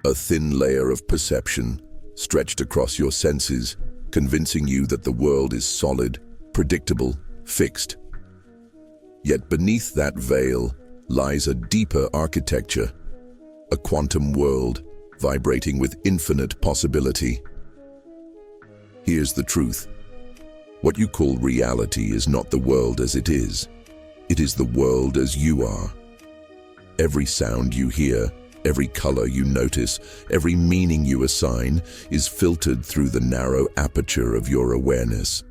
A thin layer of perception stretched across your senses, convincing you that the world is solid, predictable, fixed. Yet beneath that veil lies a deeper architecture, a quantum world vibrating with infinite possibility. Here's the truth. What you call reality is not the world as it is. It is the world as you are. Every sound you hear, every color you notice, every meaning you assign is filtered through the narrow aperture of your awareness.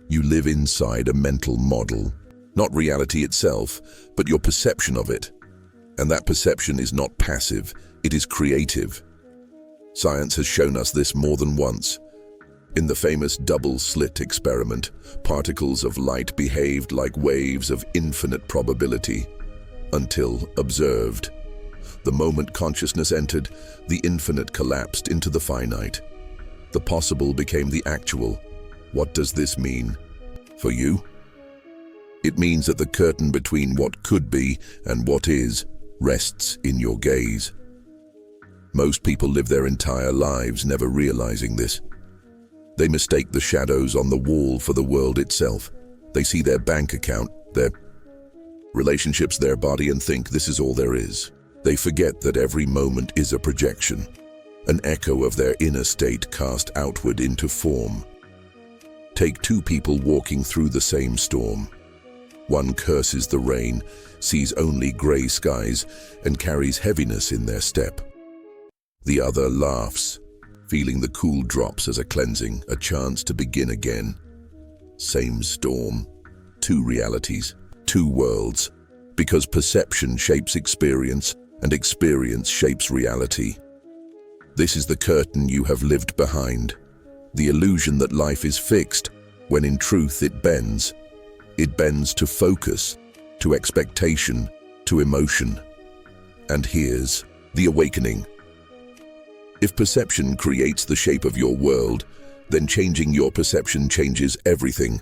You live inside a mental model, not reality itself, but your perception of it. And that perception is not passive, it is creative. Science has shown us this more than once. In the famous double-slit experiment, particles of light behaved like waves of infinite probability, until observed. The moment consciousness entered, the infinite collapsed into the finite. The possible became the actual. What does this mean for you? It means that the curtain between what could be and what is rests in your gaze. Most people live their entire lives never realizing this. They mistake the shadows on the wall for the world itself. They see their bank account, their relationships, their body, and think this is all there is. They forget that every moment is a projection, an echo of their inner state cast outward into form. Take two people walking through the same storm. One curses the rain, sees only gray skies, and carries heaviness in their step. The other laughs, feeling the cool drops as a cleansing, a chance to begin again. Same storm, two realities, two worlds, because perception shapes experience and experience shapes reality. This is the curtain you have lived behind, the illusion that life is fixed, when in truth it bends. It bends to focus, to expectation, to emotion. And here's the awakening. If perception creates the shape of your world, then changing your perception changes everything.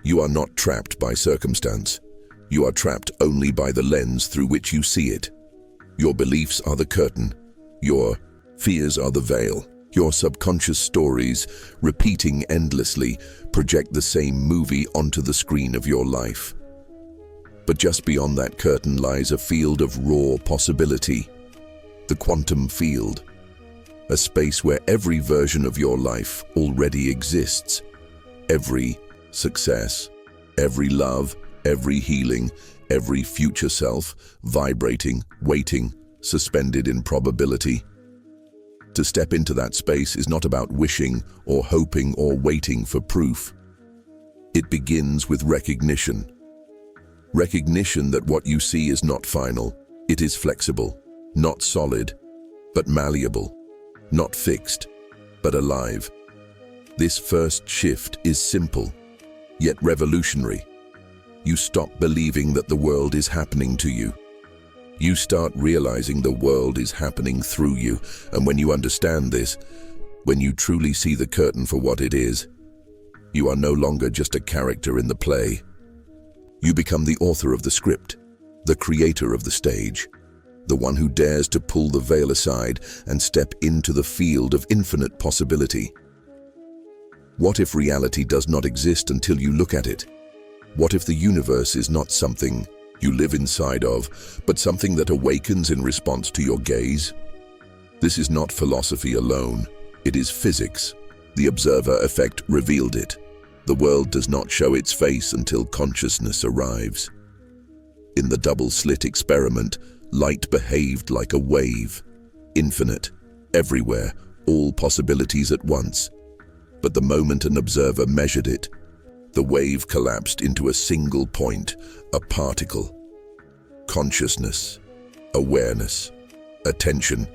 You are not trapped by circumstance. You are trapped only by the lens through which you see it. Your beliefs are the curtain. Your fears are the veil. Your subconscious stories, repeating endlessly, project the same movie onto the screen of your life. But just beyond that curtain lies a field of raw possibility, the quantum field, a space where every version of your life already exists. Every success, every love, every healing, every future self, vibrating, waiting, suspended in probability. To step into that space is not about wishing or hoping or waiting for proof. It begins with recognition. Recognition that what you see is not final. It is flexible, not solid, but malleable, not fixed, but alive. This first shift is simple, yet revolutionary. You stop believing that the world is happening to you. You start realizing the world is happening through you, and when you understand this, when you truly see the curtain for what it is, you are no longer just a character in the play. You become the author of the script, the creator of the stage, the one who dares to pull the veil aside and step into the field of infinite possibility. What if reality does not exist until you look at it? What if the universe is not something you live inside of, but something that awakens in response to your gaze? This is not philosophy alone, it is physics. The observer effect revealed it. The world does not show its face until consciousness arrives. In the double-slit experiment, light behaved like a wave, infinite, everywhere, all possibilities at once. But the moment an observer measured it, the wave collapsed into a single point, a particle. Consciousness, awareness, attention.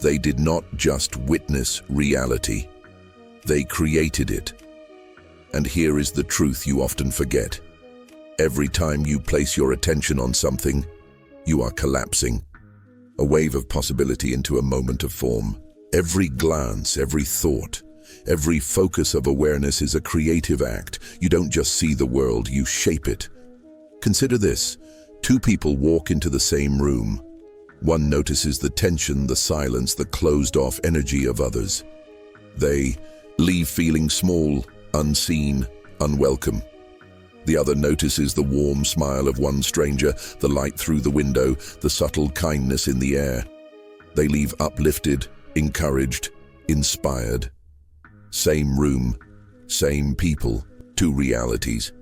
They did not just witness reality, they created it. And here is the truth you often forget. Every time you place your attention on something, you are collapsing. A wave of possibility into a moment of form. Every glance, every thought, every focus of awareness is a creative act. You don't just see the world, you shape it. Consider this. Two people walk into the same room. One notices the tension, the silence, the closed-off energy of others. They leave feeling small, unseen, unwelcome. The other notices the warm smile of one stranger, the light through the window, the subtle kindness in the air. They leave uplifted, encouraged, inspired. Same room, same people, two realities,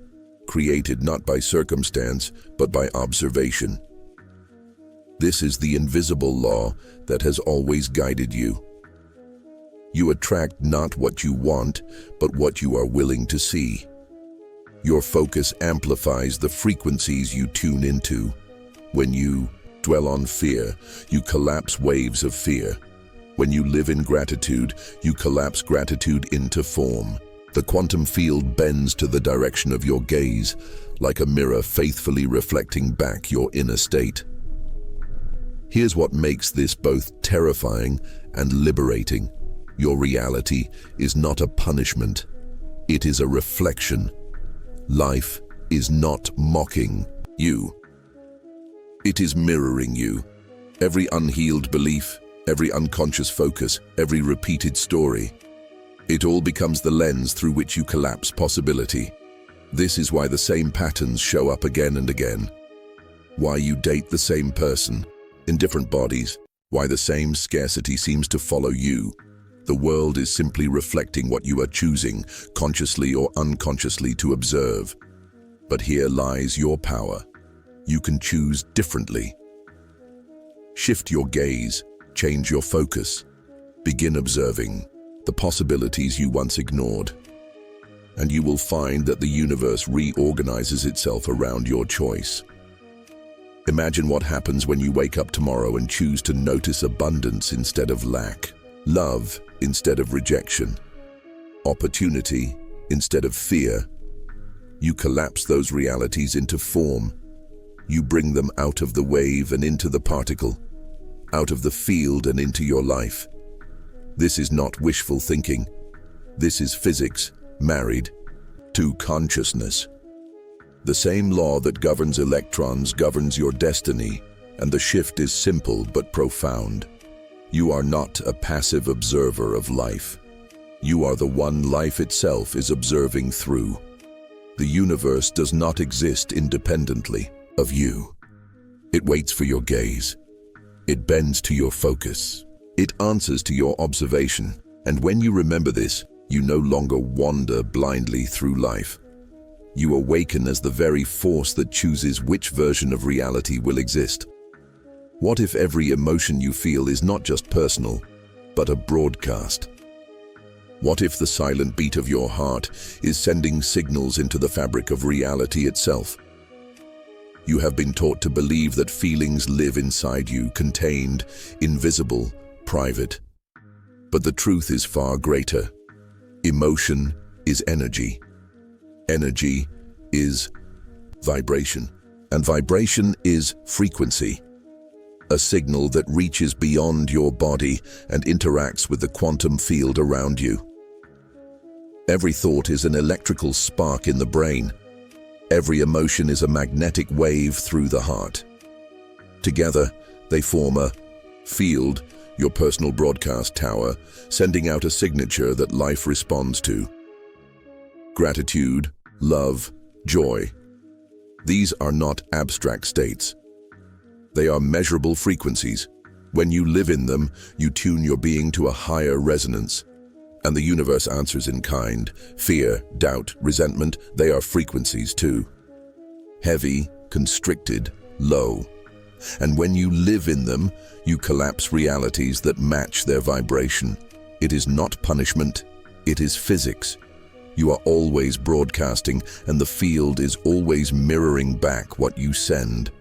created not by circumstance, but by observation. This is the invisible law that has always guided you. You attract not what you want, but what you are willing to see. Your focus amplifies the frequencies you tune into. When you dwell on fear, you collapse waves of fear. When you live in gratitude, you collapse gratitude into form. The quantum field bends to the direction of your gaze, like a mirror faithfully reflecting back your inner state. Here's what makes this both terrifying and liberating. Your reality is not a punishment. It is a reflection. Life is not mocking you. It is mirroring you. Every unhealed belief, every unconscious focus, every repeated story. It all becomes the lens through which you collapse possibility. This is why the same patterns show up again and again. Why you date the same person in different bodies. Why the same scarcity seems to follow you. The world is simply reflecting what you are choosing, consciously or unconsciously, to observe. But here lies your power. You can choose differently. Shift your gaze, change your focus. Begin observing the possibilities you once ignored. And you will find that the universe reorganizes itself around your choice. Imagine what happens when you wake up tomorrow and choose to notice abundance instead of lack, love instead of rejection, opportunity instead of fear. You collapse those realities into form. You bring them out of the wave and into the particle, out of the field and into your life. This is not wishful thinking. This is physics married to consciousness. The same law that governs electrons governs your destiny, and the shift is simple but profound. You are not a passive observer of life. You are the one life itself is observing through. The universe does not exist independently of you. It waits for your gaze. It bends to your focus. It answers to your observation. And when you remember this, you no longer wander blindly through life. You awaken as the very force that chooses which version of reality will exist. What if every emotion you feel is not just personal, but a broadcast? What if the silent beat of your heart is sending signals into the fabric of reality itself? You have been taught to believe that feelings live inside you, contained, invisible, private. But the truth is far greater. Emotion is energy. Energy is vibration. And vibration is frequency. A signal that reaches beyond your body and interacts with the quantum field around you. Every thought is an electrical spark in the brain. Every emotion is a magnetic wave through the heart. Together, they form a field, your personal broadcast tower, sending out a signature that life responds to. Gratitude, love, joy. These are not abstract states. They are measurable frequencies. When you live in them, you tune your being to a higher resonance. And the universe answers in kind. Fear, doubt, resentment, they are frequencies too. Heavy, constricted, low. And when you live in them, you collapse realities that match their vibration. It is not punishment, it is physics. You are always broadcasting, and the field is always mirroring back what you send.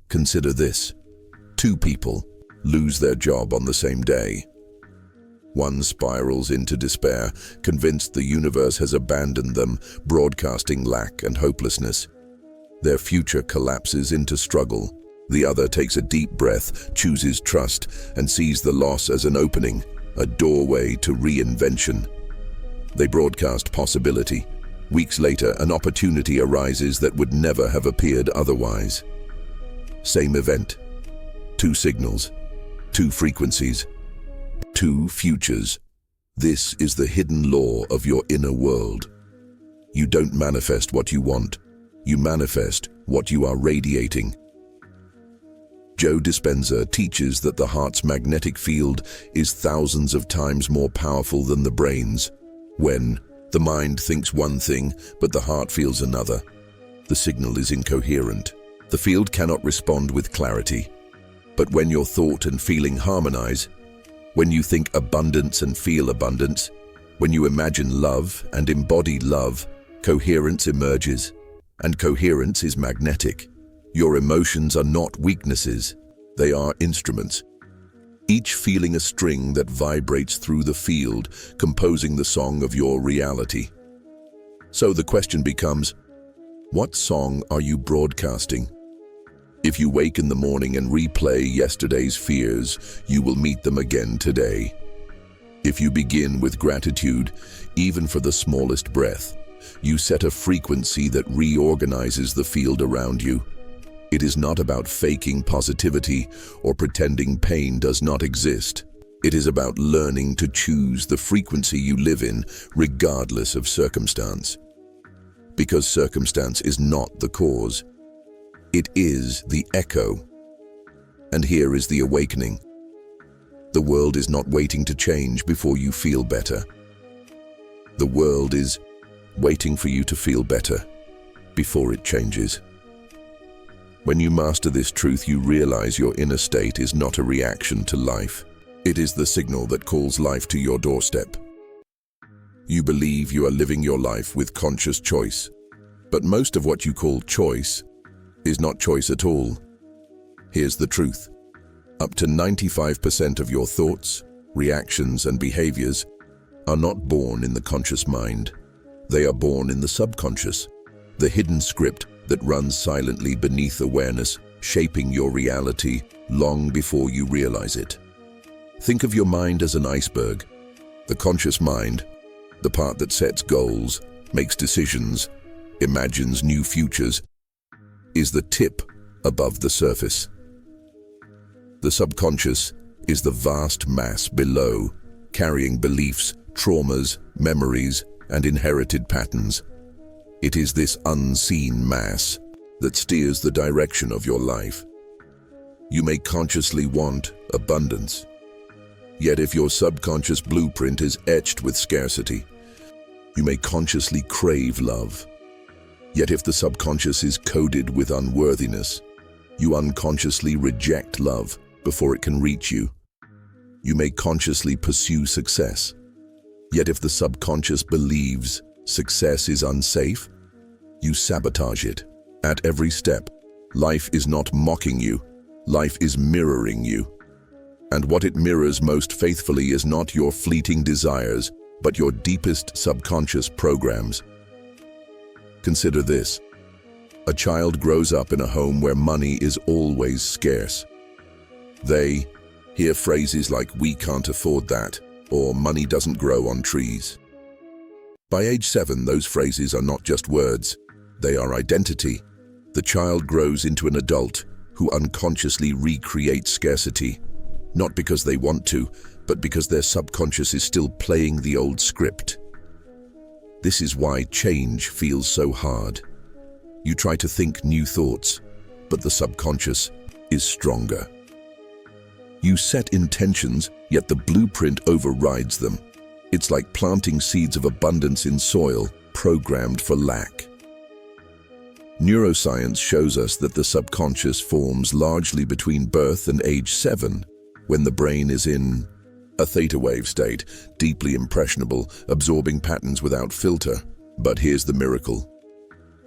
Consider this. 2 people lose their job on the same day. One spirals into despair, convinced the universe has abandoned them, broadcasting lack and hopelessness. Their future collapses into struggle. The other takes a deep breath, chooses trust, and sees the loss as an opening, a doorway to reinvention. They broadcast possibility. Weeks later, an opportunity arises that would never have appeared otherwise. Same event, Two signals, two frequencies, two futures. This is the hidden law of your inner world. You don't manifest what you want. You manifest what you are radiating. Joe Dispenza teaches that the heart's magnetic field is thousands of times more powerful than the brain's. When the mind thinks one thing, but the heart feels another, the signal is incoherent. The field cannot respond with clarity. But when your thought and feeling harmonize, when you think abundance and feel abundance, when you imagine love and embody love, coherence emerges, and coherence is magnetic. Your emotions are not weaknesses, they are instruments, each feeling a string that vibrates through the field, composing the song of your reality. So the question becomes, what song are you broadcasting? If you wake in the morning and replay yesterday's fears, you will meet them again today. If you begin with gratitude, even for the smallest breath, you set a frequency that reorganizes the field around you. It is not about faking positivity or pretending pain does not exist. It is about learning to choose the frequency you live in, regardless of circumstance. Because circumstance is not the cause. It is the echo. And here is the awakening. The world is not waiting to change before you feel better. The world is waiting for you to feel better before it changes. When you master this truth, you realize your inner state is not a reaction to life. It is the signal that calls life to your doorstep. You believe you are living your life with conscious choice, but most of what you call choice is not choice at all. Here's the truth. Up to 95% of your thoughts, reactions, and behaviors are not born in the conscious mind. They are born in the subconscious, the hidden script that runs silently beneath awareness, shaping your reality long before you realize it. Think of your mind as an iceberg. The conscious mind, the part that sets goals, makes decisions, imagines new futures, is the tip above the surface. The subconscious is the vast mass below, carrying beliefs, traumas, memories, and inherited patterns. It is this unseen mass that steers the direction of your life. You may consciously want abundance, yet if your subconscious blueprint is etched with scarcity, you may consciously crave love. Yet if the subconscious is coded with unworthiness, you unconsciously reject love before it can reach you. You may consciously pursue success. Yet if the subconscious believes success is unsafe, you sabotage it. At every step, life is not mocking you, life is mirroring you. And what it mirrors most faithfully is not your fleeting desires, but your deepest subconscious programs. Consider this. A child grows up in a home where money is always scarce. They hear phrases like, "We can't afford that," or "money doesn't grow on trees." By age 7, those phrases are not just words, they are identity. The child grows into an adult who unconsciously recreates scarcity, not because they want to, but because their subconscious is still playing the old script. This is why change feels so hard. You try to think new thoughts, but the subconscious is stronger. You set intentions, yet the blueprint overrides them. It's like planting seeds of abundance in soil programmed for lack. Neuroscience shows us that the subconscious forms largely between birth and age 7, when the brain is in a theta wave state, deeply impressionable, absorbing patterns without filter. But here's the miracle.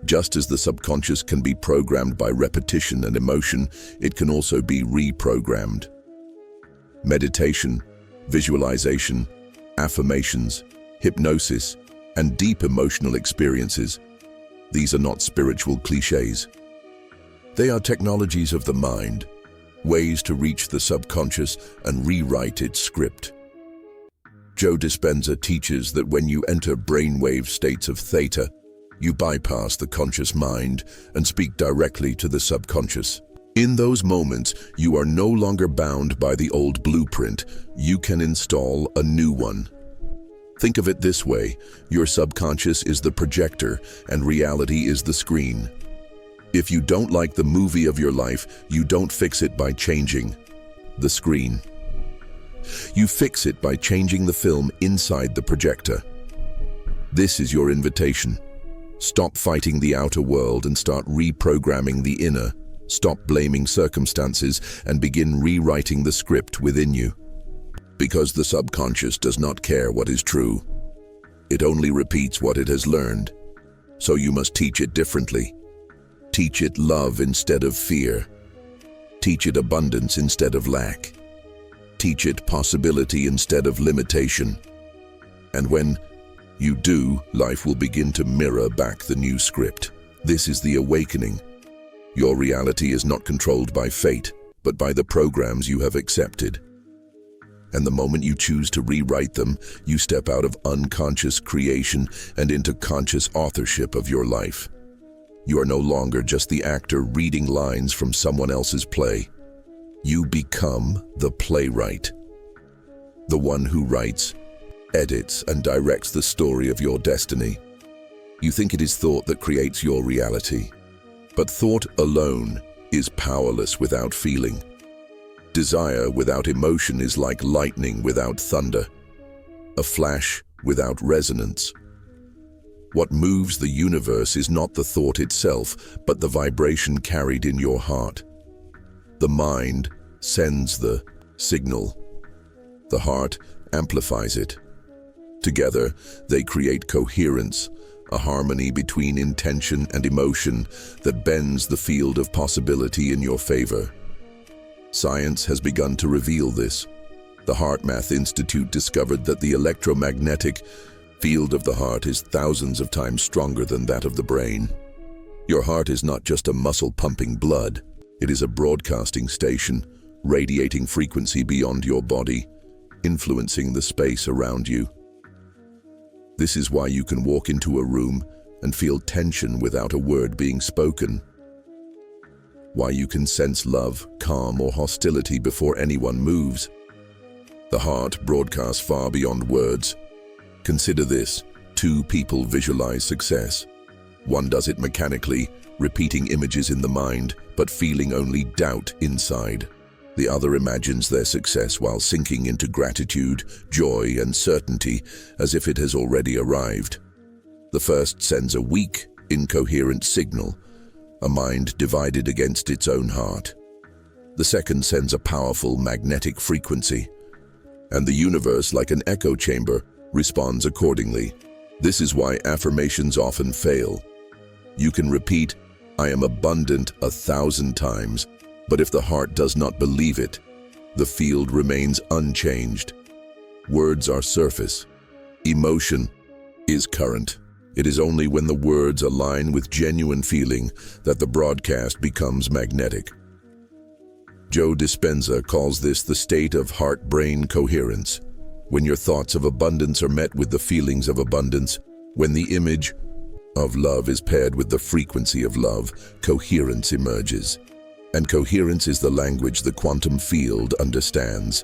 Just as the subconscious can be programmed by repetition and emotion, it can also be reprogrammed. Meditation, visualization, affirmations, hypnosis, and deep emotional experiences. These are not spiritual cliches. They are technologies of the mind, ways to reach the subconscious and rewrite its script. Joe Dispenza teaches that when you enter brainwave states of theta, you bypass the conscious mind and speak directly to the subconscious. In those moments, you are no longer bound by the old blueprint. You can install a new one. Think of it this way: your subconscious is the projector and reality is the screen. If you don't like the movie of your life, you don't fix it by changing the screen. You fix it by changing the film inside the projector. This is your invitation. Stop fighting the outer world and start reprogramming the inner. Stop blaming circumstances and begin rewriting the script within you. Because the subconscious does not care what is true. It only repeats what it has learned. So you must teach it differently. Teach it love instead of fear. Teach it abundance instead of lack. Teach it possibility instead of limitation. And when you do, life will begin to mirror back the new script. This is the awakening. Your reality is not controlled by fate, but by the programs you have accepted. And the moment you choose to rewrite them, you step out of unconscious creation and into conscious authorship of your life. You are no longer just the actor reading lines from someone else's play. You become the playwright. The one who writes, edits, and directs the story of your destiny. You think it is thought that creates your reality. But thought alone is powerless without feeling. Desire without emotion is like lightning without thunder, a flash without resonance. What moves the universe is not the thought itself, but the vibration carried in your heart. The mind sends the signal. The heart amplifies it. Together, they create coherence, a harmony between intention and emotion that bends the field of possibility in your favor. Science has begun to reveal this. The HeartMath Institute discovered that the electromagnetic field of the heart is thousands of times stronger than that of the brain. Your heart is not just a muscle pumping blood. It is a broadcasting station, radiating frequency beyond your body, influencing the space around you. This is why you can walk into a room and feel tension without a word being spoken. Why you can sense love, calm, or hostility before anyone moves. The heart broadcasts far beyond words. Consider this: 2 people visualize success. One does it mechanically, repeating images in the mind, but feeling only doubt inside. The other imagines their success while sinking into gratitude, joy, and certainty, as if it has already arrived. The first sends a weak, incoherent signal, a mind divided against its own heart. The second sends a powerful magnetic frequency, and the universe, like an echo chamber, responds accordingly. This is why affirmations often fail. You can repeat, "I am abundant," 1,000 times, but if the heart does not believe it, the field remains unchanged. Words are surface. Emotion is current. It is only when the words align with genuine feeling that the broadcast becomes magnetic. Joe Dispenza calls this the state of heart-brain coherence. When your thoughts of abundance are met with the feelings of abundance, when the image of love is paired with the frequency of love, coherence emerges. And coherence is the language the quantum field understands.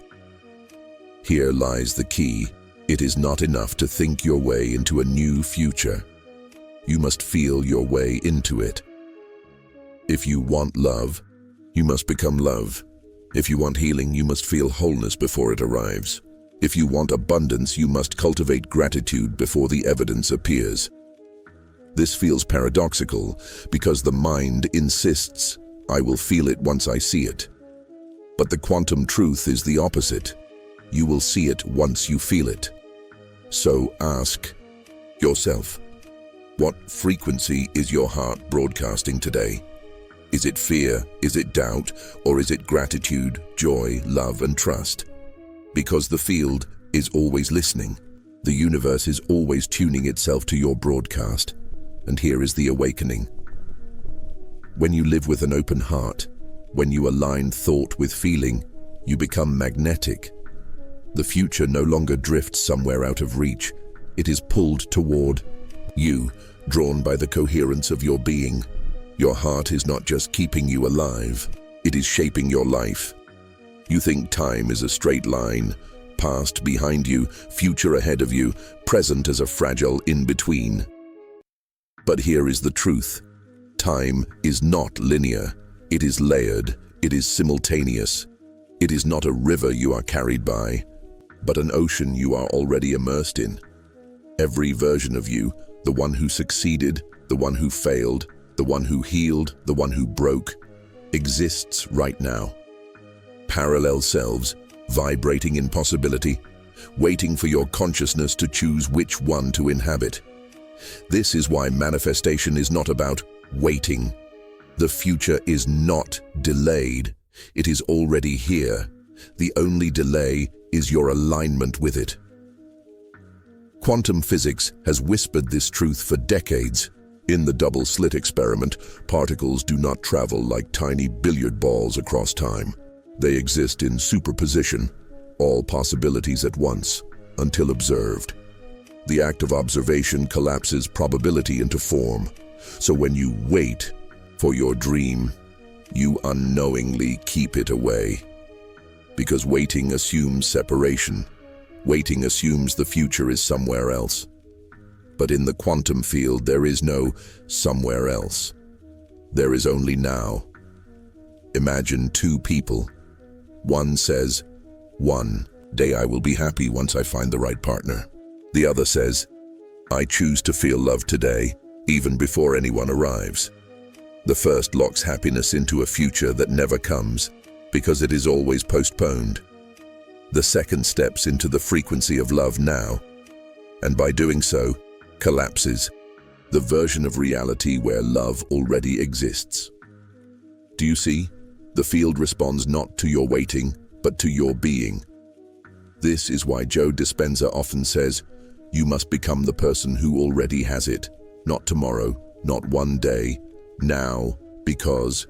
Here lies the key. It is not enough to think your way into a new future. You must feel your way into it. If you want love, you must become love. If you want healing, you must feel wholeness before it arrives. If you want abundance, you must cultivate gratitude before the evidence appears. This feels paradoxical because the mind insists, "I will feel it once I see it." But the quantum truth is the opposite. You will see it once you feel it. So ask yourself, what frequency is your heart broadcasting today? Is it fear? Is it doubt? Or is it gratitude, joy, love, and trust? Because the field is always listening. The universe is always tuning itself to your broadcast. And here is the awakening. When you live with an open heart, when you align thought with feeling, you become magnetic. The future no longer drifts somewhere out of reach. It is pulled toward you, drawn by the coherence of your being. Your heart is not just keeping you alive. It is shaping your life. You think time is a straight line, past behind you, future ahead of you, present as a fragile in-between. But here is the truth. Time is not linear. It is layered. It is simultaneous. It is not a river you are carried by, but an ocean you are already immersed in. Every version of you, the one who succeeded, the one who failed, the one who healed, the one who broke, exists right now. Parallel selves, vibrating in possibility, waiting for your consciousness to choose which one to inhabit. This is why manifestation is not about waiting. The future is not delayed. It is already here. The only delay is your alignment with it. Quantum physics has whispered this truth for decades. In the double-slit experiment, particles do not travel like tiny billiard balls across time. They exist in superposition, all possibilities at once, until observed. The act of observation collapses probability into form. So when you wait for your dream, you unknowingly keep it away. Because waiting assumes separation. Waiting assumes the future is somewhere else. But in the quantum field, there is no somewhere else. There is only now. Imagine two people. One says, "One day I will be happy once I find the right partner." The other says, "I choose to feel love today, even before anyone arrives." The first locks happiness into a future that never comes, because it is always postponed. The second steps into the frequency of love now, and by doing so, collapses the version of reality where love already exists. Do you see? The field responds not to your waiting, but to your being. This is why Joe Dispenza often says, you must become the person who already has it, not tomorrow, not one day, now, because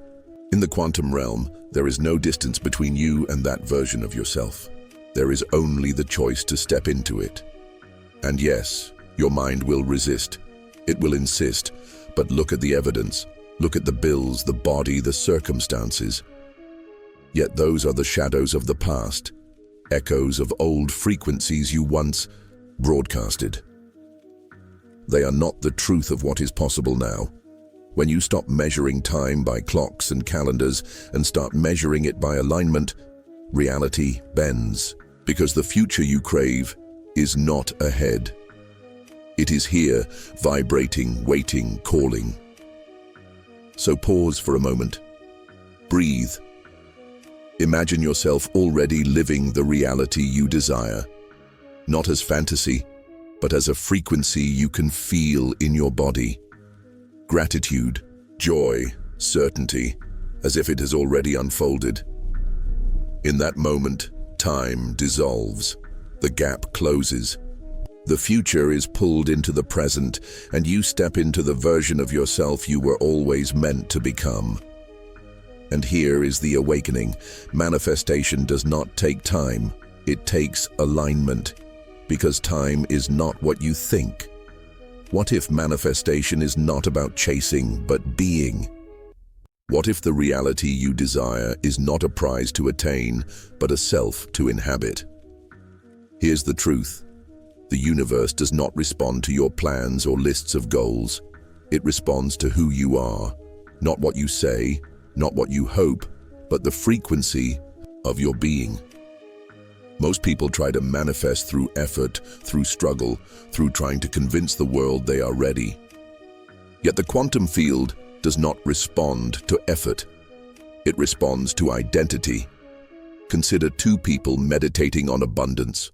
in the quantum realm, there is no distance between you and that version of yourself. There is only the choice to step into it. And yes, your mind will resist. It will insist, but look at the evidence. Look at the bills, the body, the circumstances. Yet those are the shadows of the past, echoes of old frequencies you once broadcasted. They are not the truth of what is possible now. When you stop measuring time by clocks and calendars and start measuring it by alignment, reality bends, because the future you crave is not ahead. It is here, vibrating, waiting, calling. So pause for a moment. Breathe. Imagine yourself already living the reality you desire, not as fantasy, but as a frequency you can feel in your body. Gratitude, joy, certainty, as if it has already unfolded. In that moment, time dissolves, the gap closes. The future is pulled into the present, and you step into the version of yourself you were always meant to become. And here is the awakening. Manifestation does not take time, it takes alignment, because time is not what you think. What if manifestation is not about chasing, but being? What if the reality you desire is not a prize to attain, but a self to inhabit? Here's the truth. The universe does not respond to your plans or lists of goals. It responds to who you are, not what you say, not what you hope, but the frequency of your being. Most people try to manifest through effort, through struggle, through trying to convince the world they are ready. Yet the quantum field does not respond to effort. It responds to identity. Consider two people meditating on abundance.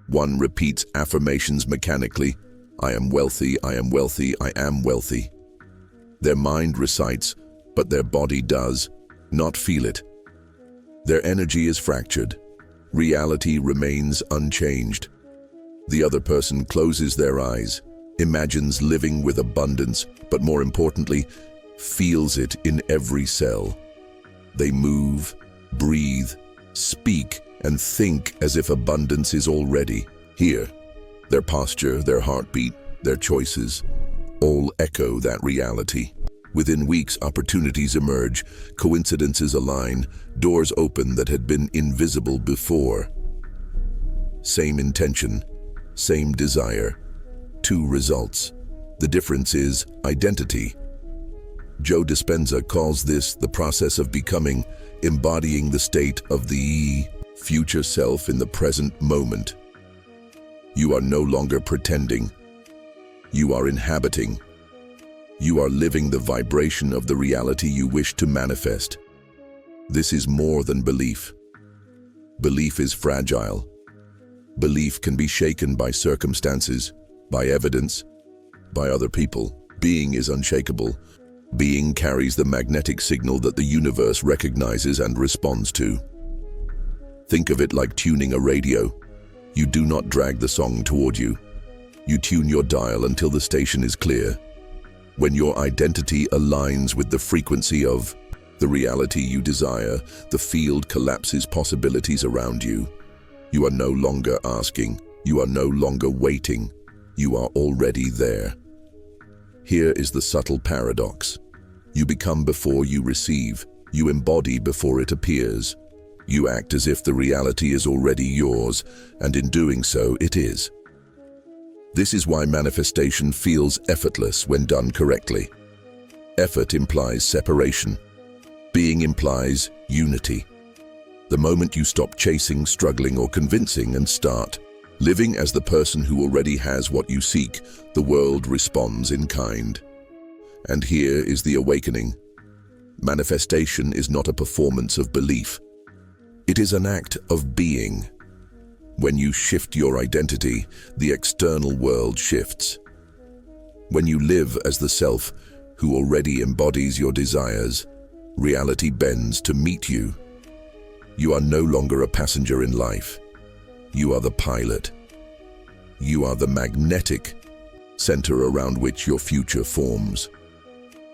One repeats affirmations mechanically, "I am wealthy, I am wealthy, I am wealthy." Their mind recites, but their body does not feel it. Their energy is fractured. Reality remains unchanged. The other person closes their eyes, imagines living with abundance, but more importantly, feels it in every cell. They move, breathe, speak, and think as if abundance is already here. Their posture, their heartbeat, their choices, all echo that reality. Within weeks, opportunities emerge, coincidences align, doors open that had been invisible before. Same intention, same desire, two results. The difference is identity. Joe Dispenza calls this the process of becoming, embodying the state of the future self in the present moment. You are no longer pretending. You are inhabiting. You are living the vibration of the reality you wish to manifest. This is more than belief. Belief is fragile. Belief can be shaken by circumstances, by evidence, by other people. Being is unshakable. Being carries the magnetic signal that the universe recognizes and responds to. Think of it like tuning a radio. You do not drag the song toward you. You tune your dial until the station is clear. When your identity aligns with the frequency of the reality you desire, the field collapses possibilities around you. You are no longer asking. You are no longer waiting. You are already there. Here is the subtle paradox. You become before you receive. You embody before it appears. You act as if the reality is already yours, and in doing so, it is. This is why manifestation feels effortless when done correctly. Effort implies separation. Being implies unity. The moment you stop chasing, struggling, or convincing and start living as the person who already has what you seek, the world responds in kind. And here is the awakening. Manifestation is not a performance of belief. It is an act of being. When you shift your identity, the external world shifts. When you live as the self who already embodies your desires, reality bends to meet you. You are no longer a passenger in life. You are the pilot. You are the magnetic center around which your future forms.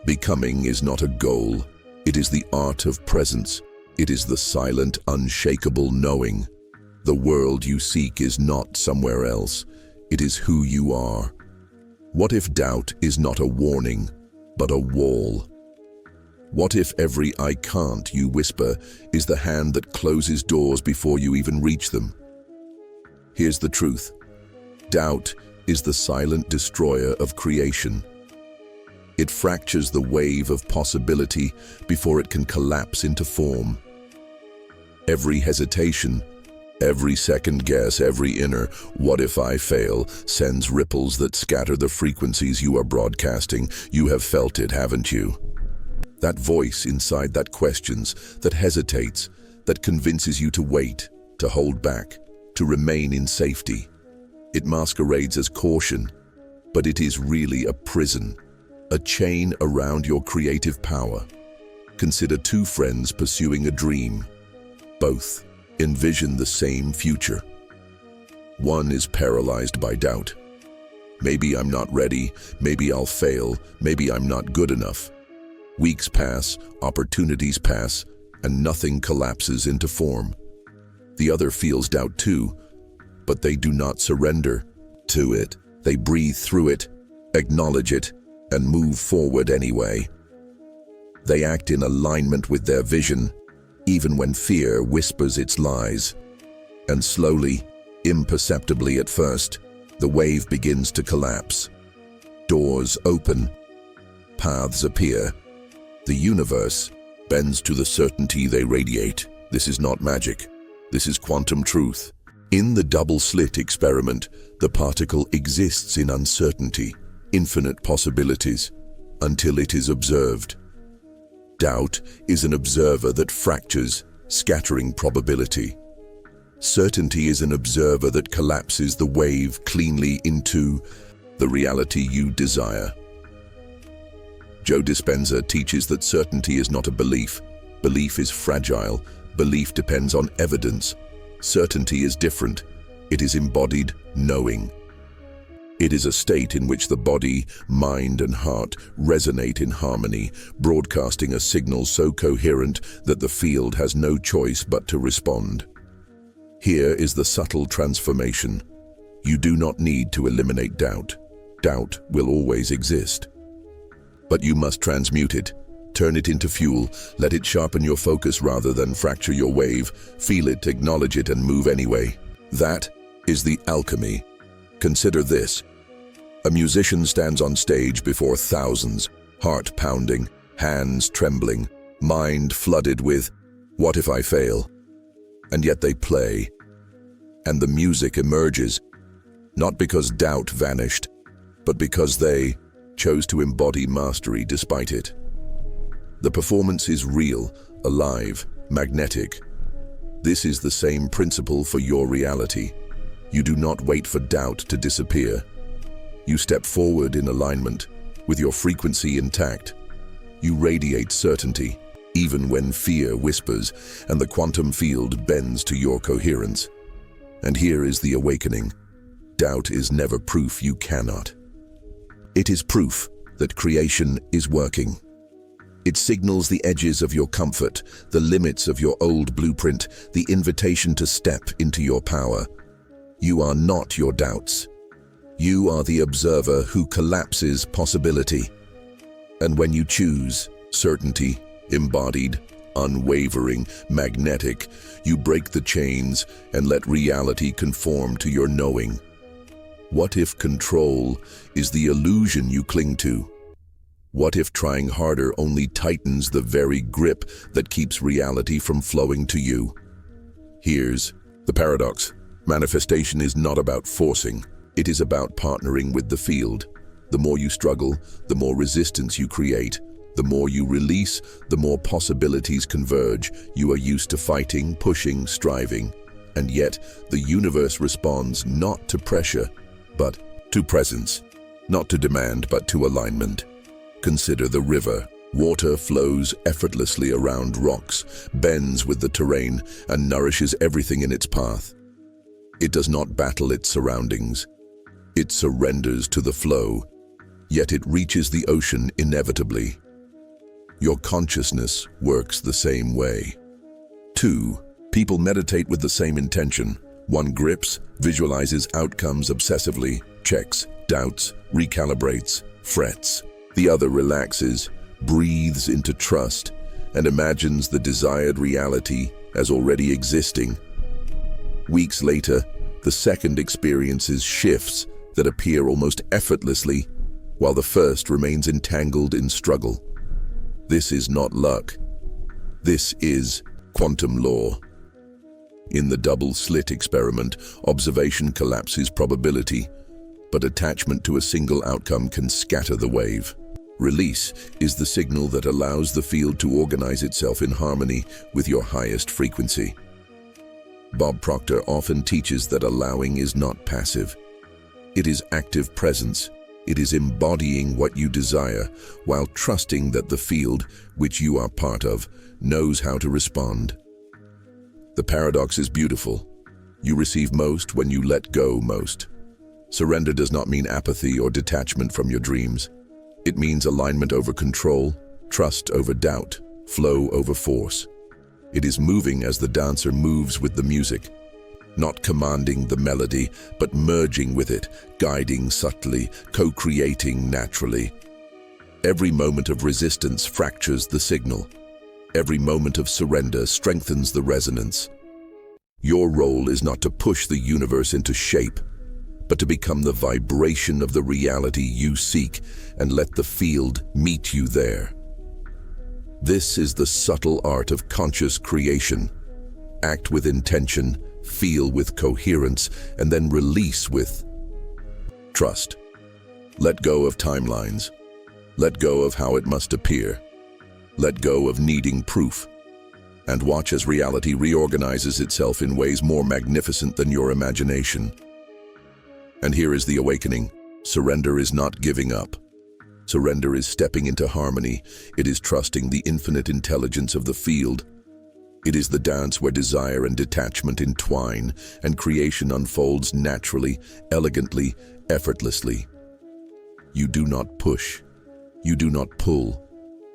Becoming is not a goal. It is the art of presence. It is the silent, unshakable knowing. The world you seek is not somewhere else. It is who you are. What if doubt is not a warning, but a wall? What if every "I can't" you whisper is the hand that closes doors before you even reach them? Here's the truth. Doubt is the silent destroyer of creation. It fractures the wave of possibility before it can collapse into form. Every hesitation, every second guess, every inner "what if I fail" sends ripples that scatter the frequencies you are broadcasting. You have felt it, haven't you? That voice inside that questions, that hesitates, that convinces you to wait, to hold back, to remain in safety. It masquerades as caution, but it is really a prison, a chain around your creative power. Consider two friends pursuing a dream. Both envision the same future. One is paralyzed by doubt. Maybe I'm not ready, maybe I'll fail, maybe I'm not good enough. Weeks pass, opportunities pass, and nothing collapses into form. The other feels doubt too, but they do not surrender to it. They breathe through it, acknowledge it, and move forward anyway. They act in alignment with their vision, even when fear whispers its lies. And slowly, imperceptibly at first, the wave begins to collapse. Doors open, paths appear. The universe bends to the certainty they radiate. This is not magic. This is quantum truth. In the double-slit experiment, the particle exists in uncertainty, infinite possibilities, until it is observed. Doubt is an observer that fractures, scattering probability. Certainty is an observer that collapses the wave cleanly into the reality you desire. Joe Dispenza teaches that certainty is not a belief. Belief is fragile. Belief depends on evidence. Certainty is different. It is embodied knowing. It is a state in which the body, mind, and heart resonate in harmony, broadcasting a signal so coherent that the field has no choice but to respond. Here is the subtle transformation. You do not need to eliminate doubt. Doubt will always exist. But you must transmute it. Turn it into fuel. Let it sharpen your focus rather than fracture your wave. Feel it, acknowledge it, and move anyway. That is the alchemy. Consider this. A musician stands on stage before thousands, heart pounding, hands trembling, mind flooded with, "What if I fail?" And yet they play. And the music emerges, not because doubt vanished, but because they chose to embody mastery despite it. The performance is real, alive, magnetic. This is the same principle for your reality. You do not wait for doubt to disappear. You step forward in alignment, with your frequency intact. You radiate certainty, even when fear whispers and the quantum field bends to your coherence. And here is the awakening. Doubt is never proof you cannot. It is proof that creation is working. It signals the edges of your comfort, the limits of your old blueprint, the invitation to step into your power. You are not your doubts. You are the observer who collapses possibility. And when you choose certainty, embodied, unwavering, magnetic, you break the chains and let reality conform to your knowing. What if control is the illusion you cling to? What if trying harder only tightens the very grip that keeps reality from flowing to you? Here's the paradox. Manifestation is not about forcing. It is about partnering with the field. The more you struggle, the more resistance you create. The more you release, the more possibilities converge. You are used to fighting, pushing, striving. And yet, the universe responds not to pressure, but to presence. Not to demand, but to alignment. Consider the river. Water flows effortlessly around rocks, bends with the terrain, and nourishes everything in its path. It does not battle its surroundings. It surrenders to the flow, yet it reaches the ocean inevitably. Your consciousness works the same way. 2. People meditate with the same intention. One grips, visualizes outcomes obsessively, checks, doubts, recalibrates, frets. The other relaxes, breathes into trust, and imagines the desired reality as already existing. Weeks later, the second experiences shifts that appear almost effortlessly, while the first remains entangled in struggle. This is not luck. This is quantum law. In the double-slit experiment, observation collapses probability, but attachment to a single outcome can scatter the wave. Release is the signal that allows the field to organize itself in harmony with your highest frequency. Bob Proctor often teaches that allowing is not passive. It is active presence. It is embodying what you desire, while trusting that the field, which you are part of, knows how to respond. The paradox is beautiful. You receive most when you let go most. Surrender does not mean apathy or detachment from your dreams. It means alignment over control, trust over doubt, flow over force. It is moving as the dancer moves with the music, not commanding the melody, but merging with it, guiding subtly, co-creating naturally. Every moment of resistance fractures the signal. Every moment of surrender strengthens the resonance. Your role is not to push the universe into shape, but to become the vibration of the reality you seek and let the field meet you there. This is the subtle art of conscious creation. Act with intention, feel with coherence, and then release with trust. Let go of timelines. Let go of how it must appear. Let go of needing proof. And watch as reality reorganizes itself in ways more magnificent than your imagination. And here is the awakening. Surrender is not giving up. Surrender is stepping into harmony. It is trusting the infinite intelligence of the field. It is the dance where desire and detachment entwine, and creation unfolds naturally, elegantly, effortlessly. You do not push. You do not pull.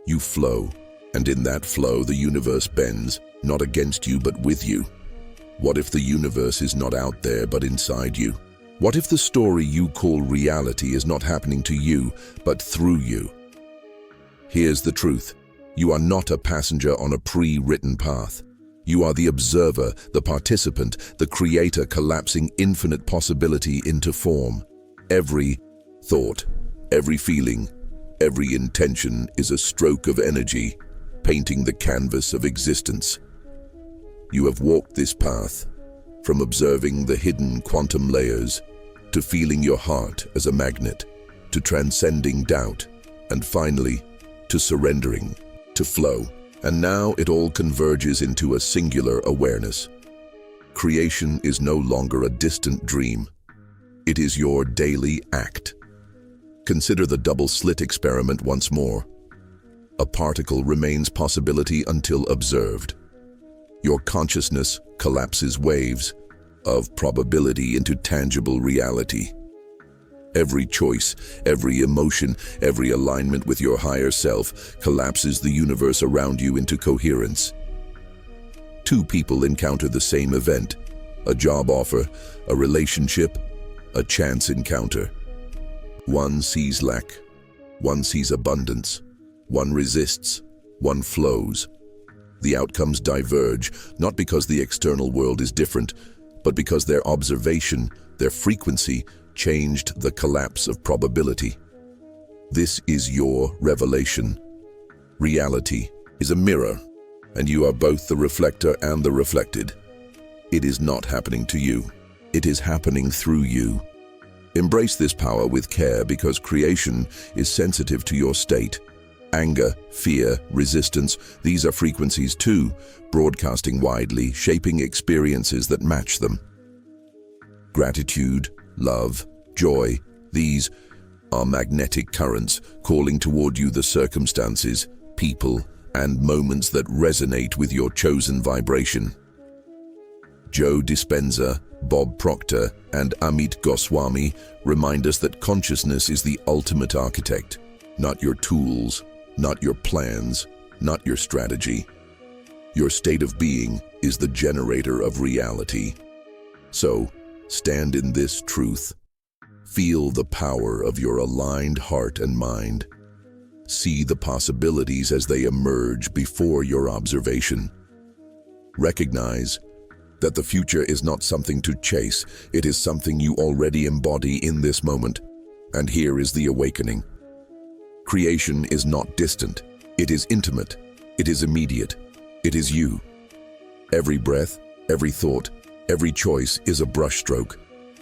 You flow. And in that flow, the universe bends, not against you, but with you. What if the universe is not out there, but inside you? What if the story you call reality is not happening to you, but through you? Here's the truth. You are not a passenger on a pre-written path. You are the observer, the participant, the creator collapsing infinite possibility into form. Every thought, every feeling, every intention is a stroke of energy, painting the canvas of existence. You have walked this path, from observing the hidden quantum layers, to feeling your heart as a magnet, to transcending doubt, and finally, to surrendering, to flow. And now it all converges into a singular awareness. Creation is no longer a distant dream. It is your daily act. Consider the double-slit experiment once more. A particle remains possibility until observed. Your consciousness collapses waves of probability into tangible reality. Every choice, every emotion, every alignment with your higher self collapses the universe around you into coherence. Two people encounter the same event, a job offer, a relationship, a chance encounter. One sees lack, one sees abundance, one resists, one flows. The outcomes diverge, not because the external world is different, but because their observation, their frequency, changed the collapse of probability. This is your revelation. Reality is a mirror, and you are both the reflector and the reflected. It is not happening to you. It is happening through you. Embrace this power with care because creation is sensitive to your state. Anger, fear, resistance, these are frequencies too, broadcasting widely, shaping experiences that match them. Gratitude, love, joy, these are magnetic currents calling toward you the circumstances, people, and moments that resonate with your chosen vibration. Joe Dispenza, Bob Proctor, and Amit Goswami remind us that consciousness is the ultimate architect, not your tools, not your plans, not your strategy. Your state of being is the generator of reality. So, stand in this truth. Feel the power of your aligned heart and mind. See the possibilities as they emerge before your observation. Recognize that the future is not something to chase, it is something you already embody in this moment. And here is the awakening. Creation is not distant, it is intimate, it is immediate, it is you. Every breath, every thought, every choice is a brushstroke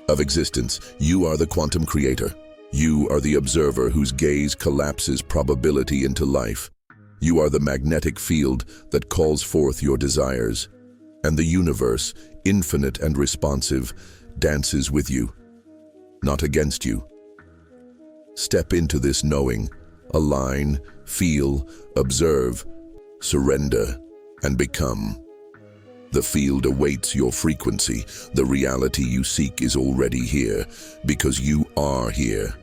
of existence. You are the quantum creator. You are the observer whose gaze collapses probability into life. You are the magnetic field that calls forth your desires. And the universe, infinite and responsive, dances with you, not against you. Step into this knowing, align, feel, observe, surrender, and become. The field awaits your frequency. The reality you seek is already here, because you are here.